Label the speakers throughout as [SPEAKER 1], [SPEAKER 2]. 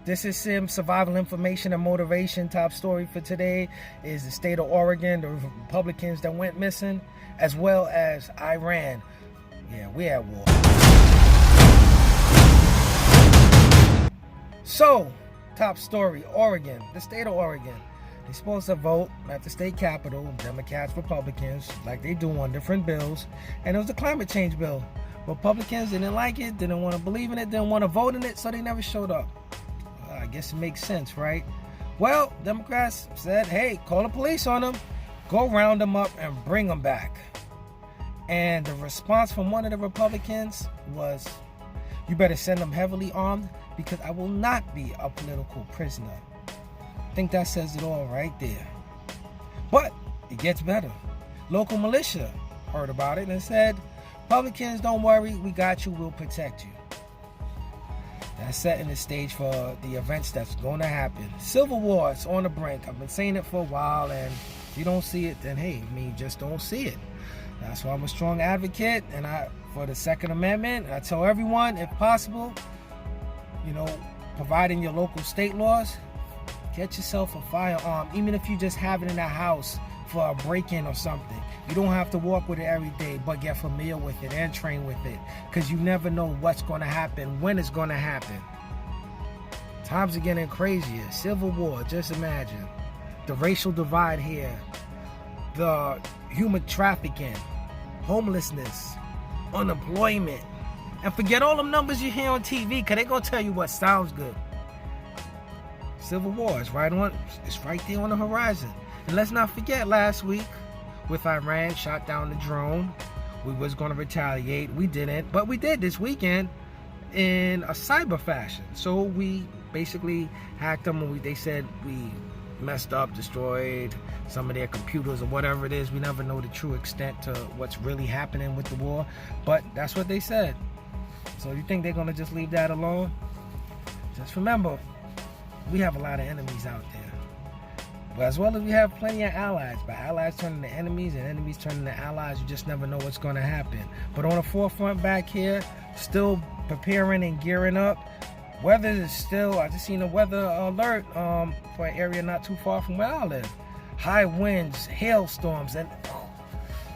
[SPEAKER 1] This is some survival information and motivation. Top story for today is the state of Oregon, the Republicans that went missing, as well as Iran. Yeah, we at war. So, top story, Oregon, the state of Oregon. They're supposed to vote at the state capitol, Democrats, Republicans, like they do on different bills. And it was the climate change bill. Republicans didn't like it, didn't want to believe in it, didn't want to vote in it, so they never showed up. I guess it makes sense, right? Well, Democrats said, hey, call the police on them, go round them up and bring them back. And the response from one of the Republicans was, you better send them heavily armed because I will not be a political prisoner. I think that says it all right there. But it gets better. Local militia heard about it and said, Republicans, don't worry, we got you, we'll protect you. That's setting the stage for the events that's going to happen. Civil war is on the brink. I've been saying it for a while, and if you don't see it, then hey, you just don't see it. That's why I'm a strong advocate, and for the Second Amendment. I tell everyone, if possible, providing your local state laws, get yourself a firearm, even if you just have it in the house for a break-in or something. You don't have to walk with it every day, but get familiar with it and train with it, because you never know what's going to happen, when it's going to happen. Times are getting crazier. Civil war, just imagine. The racial divide here, the human trafficking, homelessness, unemployment, and forget all them numbers you hear on TV, because they're going to tell you what sounds good. Civil war is it's right there on the horizon. And let's not forget last week with Iran shot down the drone. We was going to retaliate. We didn't, but we did this weekend in a cyber fashion. So we basically hacked them, and they said we messed up, destroyed some of their computers or whatever it is. We never know the true extent to what's really happening with the war, but that's what they said. So you think they're going to just leave that alone? Just remember, we have a lot of enemies out there. But as well as we have plenty of allies. But allies turning to enemies and enemies turning to allies, you just never know what's going to happen. But on the forefront back here, still preparing and gearing up. Weather is still, I just seen a weather alert for an area not too far from where I live. High winds, hailstorms, and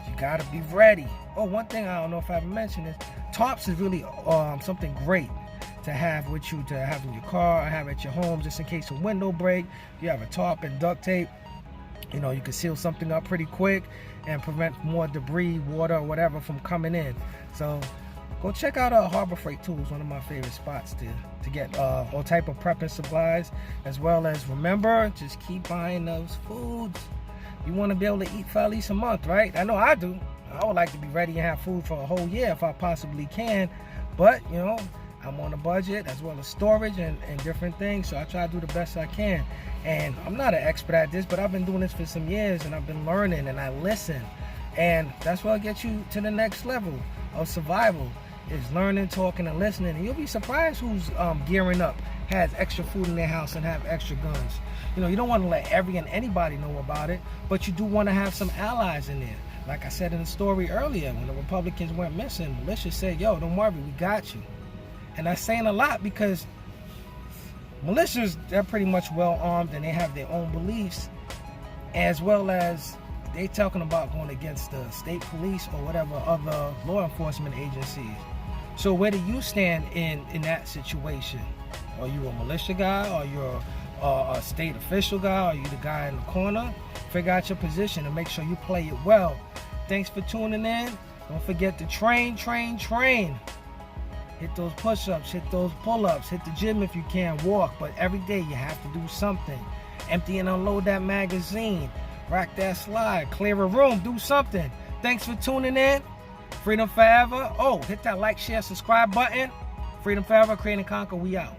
[SPEAKER 1] you got to be ready. Oh, one thing I don't know if I ever mentioned is tarps is really something great to have with you, to have in your car or have at your home, just in case a window break. You have a tarp and duct tape, you can seal something up pretty quick and prevent more debris, water, or whatever from coming in. So go check out Harbor Freight Tools, one of my favorite spots to get all type of prepping supplies, as well as remember, just keep buying those foods. You want to be able to eat for at least a month, right? I know I do. I would like to be ready and have food for a whole year if I possibly can, but I'm on a budget, as well as storage and different things, so I try to do the best I can. And I'm not an expert at this, but I've been doing this for some years, and I've been learning, and I listen. And that's what gets you to the next level of survival, is learning, talking, and listening. And you'll be surprised who's gearing up, has extra food in their house, and have extra guns. You don't want to let anybody know about it, but you do want to have some allies in there. Like I said in the story earlier, when the Republicans went missing, militia said, yo, don't worry, we got you. And that's saying a lot, because militias, they're pretty much well armed and they have their own beliefs, as well as they talking about going against the state police or whatever other law enforcement agencies. So where do you stand in that situation? Are you a militia guy? Are you a state official guy? Are you the guy in the corner? Figure out your position and make sure you play it well. Thanks for tuning in. Don't forget to train. Hit those push-ups, hit those pull-ups, hit the gym if you can, walk, but every day you have to do something. Empty and unload that magazine, rack that slide, clear a room, do something. Thanks for tuning in. Freedom Forever. Oh, hit that like, share, subscribe button. Freedom Forever, Create and Conquer, we out.